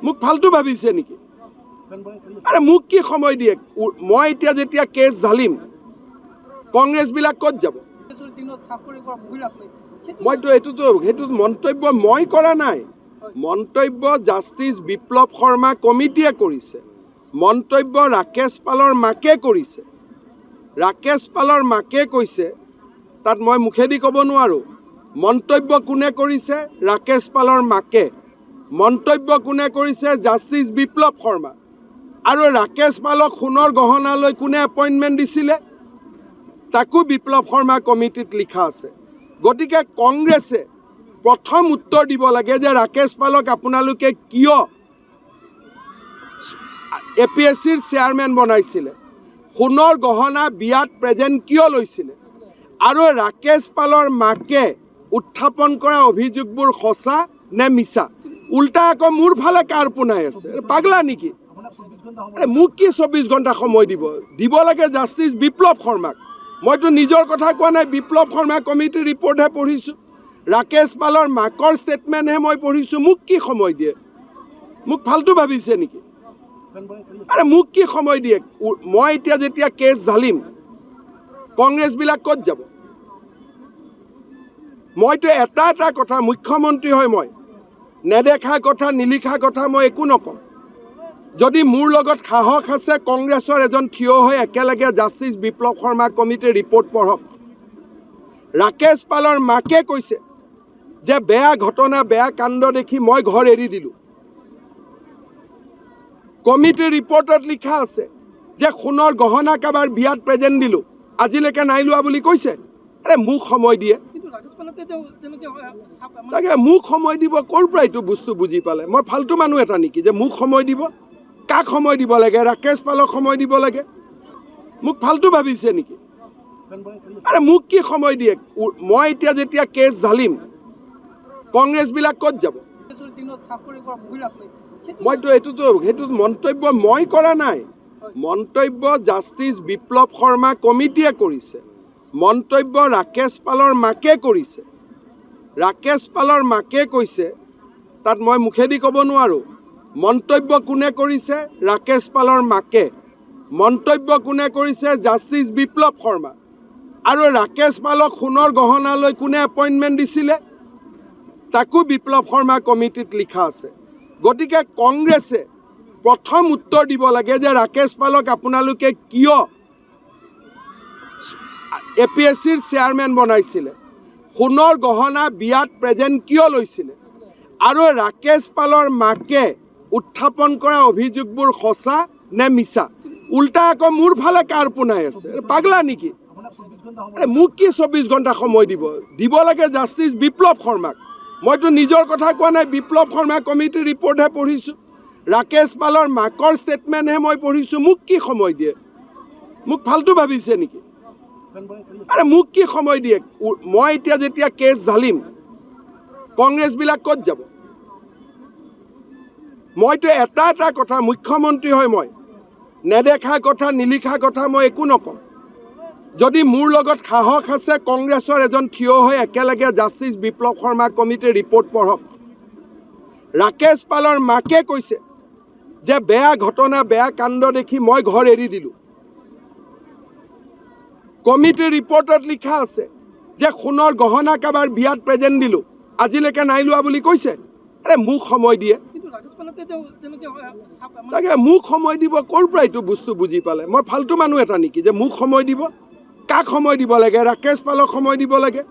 মোক ফালতু ভাবিছে নেকি? আৰে মোক কি সময় দিয়ে? মই এতিয়া যেতিয়া কেছ ঢালিম কংগ্ৰেছবিলাক ক'ত যাব? মইতো সেইটো মন্তব্য মই কৰা নাই। মন্তব্য জাষ্টিছ বিপ্লৱ শৰ্মা কমিটিয়ে কৰিছে। মন্তব্য ৰাকেশ পালৰ মাকে কৰিছে। ৰাকেশ পালৰ মাকে কৈছে, তাত মই মুখেদি ক'ব নোৱাৰোঁ। মন্তব্য কোনে কৰিছে? ৰাকেশ পালৰ মাকে। মন্তব্য কোনে কৰিছে? জাষ্টিছ বিপ্লৱ শৰ্মা। আৰু ৰাকেশ পালক সোণৰ গহনালৈ কোনে এপইণ্টমেণ্ট দিছিলে? তাকো বিপ্লৱ শৰ্মা কমিটিত লিখা আছে। গতিকে কংগ্ৰেছে প্ৰথম উত্তৰ দিব লাগে যে ৰাকেশ পালক আপোনালোকে কিয় APSCৰ চেয়াৰমেন বনাইছিলে? সোণৰ গহনা বিয়াত প্ৰেজেণ্ট কিয় লৈছিলে? আৰু ৰাকেশ পালৰ মাকে উত্থাপন কৰা অভিযোগবোৰ সঁচা নে মিছা? উল্টা আকৌ মোৰ ফালে কাৰ পোনাই আছে? পাগলা নেকি? মোক কি 24 ঘণ্টা সময় দিব লাগে জাষ্টিছ বিপ্লৱ শৰ্মাক। মইতো নিজৰ কথা কোৱা নাই, বিপ্লৱ শৰ্মা কমিটিৰ ৰিপৰ্টহে পঢ়িছোঁ। ৰাকেশ পালৰ মাকৰ ষ্টেটমেণ্টহে মই পঢ়িছোঁ। মোক কি সময় দিয়ে? মোক ফালতু ভাবিছে নেকি? আৰে মোক কি সময় দিয়ে? মই এতিয়া যেতিয়া কেছ ঢালিম কংগ্ৰেছবিলাক ক'ত যাব? মইতো এটা কথা, মুখ্যমন্ত্ৰী হয় মই, নেদেখা কথা নিলিখা কথা মই একো নকওঁ। যদি মোৰ লগত সাহস আছে কংগ্ৰেছৰ এজন থিয় হৈ একেলগে জাষ্টিছ বিপ্লৱ শৰ্মা কমিটিৰ ৰিপৰ্ট পঢ়ক। ৰাকেশ পালৰ মাকে কৈছে যে বেয়া ঘটনা বেয়া কাণ্ড দেখি মই ঘৰ এৰি দিলোঁ। কমিটিৰ ৰিপৰ্টত লিখা আছে যে সোণৰ গহনা কাবাৰ বিয়াত প্ৰেজেণ্ট দিলোঁ, আজিলৈকে নাই লোৱা বুলি কৈছে। আৰে মোক সময় দিয়ে, তাকে মোক সময় দিব ক'ৰ পৰা এইটো বস্তু বুজি পালে? মই ফালতু মানুহ এটা নেকি যে মোক সময় দিব? কাক সময় দিব লাগে? ৰাকেশ পালক সময় দিব লাগে? মোক ফালতু ভাবিছে নেকি? আৰে মোক কি সময় দিয়ে? মই এতিয়া যেতিয়া কেছ ঢালিম কংগ্ৰেছবিলাক ক'ত যাব? মইতো সেইটো মন্তব্য মই কৰা নাই। মন্তব্য জাষ্টিছ বিপ্লৱ শৰ্মা কমিটিয়ে কৰিছে। মন্তব্য ৰাকেশ পালৰ মাকে কৰিছে। ৰাকেশ পালৰ মাকে কৈছে, তাত মই মুখেদি ক'ব নোৱাৰোঁ। মন্তব্য কোনে কৰিছে? ৰাকেশ পালৰ মাকে। মন্তব্য কোনে কৰিছে? জাষ্টিছ বিপ্লৱ শৰ্মা। আৰু ৰাকেশ পালক সোণৰ গহনালৈ কোনে এপইণ্টমেণ্ট দিছিলে? তাকো বিপ্লৱ শৰ্মা কমিটিত লিখা আছে। গতিকে কংগ্ৰেছে প্ৰথম উত্তৰ দিব লাগে যে ৰাকেশ পালক আপোনালোকে কিয় APSCৰ চেয়াৰমেন বনাইছিলে? সোণৰ গহনা বিয়াত প্ৰেজেণ্ট কিয় লৈছিলে? আৰু ৰাকেশ পালৰ মাকে উত্থাপন কৰা অভিযোগবোৰ সঁচা নে মিছা? উল্টা আকৌ মোৰ ফালে কাৰ পোনাই আছে? পাগলা নেকি? মোক কি 24 ঘণ্টা সময় দিব লাগে জাষ্টিছ বিপ্লৱ শৰ্মাক। মইতো নিজৰ কথা কোৱা নাই, বিপ্লৱ শৰ্মা কমিটিৰ ৰিপৰ্টহে পঢ়িছোঁ। ৰাকেশ পালৰ মাকৰ ষ্টেটমেণ্টহে মই পঢ়িছোঁ। মোক কি সময় দিয়ে? মোক ফালতু ভাবিছে নেকি? আৰে মোক কি সময় দিয়ে? মই এতিয়া যেতিয়া কেছ ঢালিম কংগ্ৰেছবিলাক ক'ত যাব? মইতো এটা কথা, মুখ্যমন্ত্ৰী হয় মই, নেদেখা কথা নিলিখা কথা মই একো নকওঁ। যদি মোৰ লগত সাহস আছে কংগ্ৰেছৰ এজন থিয় হৈ একেলগে জাষ্টিছ বিপ্লৱ শৰ্মা কমিটিৰ ৰিপৰ্ট পঢ়ক। ৰাকেশ পালৰ মাকে কৈছে যে বেয়া ঘটনা বেয়া কাণ্ড দেখি মই ঘৰ এৰি দিলোঁ। কমিটিৰ ৰিপৰ্টত লিখা আছে যে সোণৰ গহনা কাবাৰ বিয়াত প্ৰেজেণ্ট দিলোঁ, আজিলৈকে নাই লোৱা বুলি কৈছে। আৰে মোক সময় দিয়ে, তাকে মোক সময় দিব ক'ৰ পৰা এইটো বস্তু বুজি পালে? মই ফালতু মানুহ এটা নেকি যে মোক সময় দিব? কাক সময় দিব লাগে? ৰাকেশ পালক সময় দিব লাগে?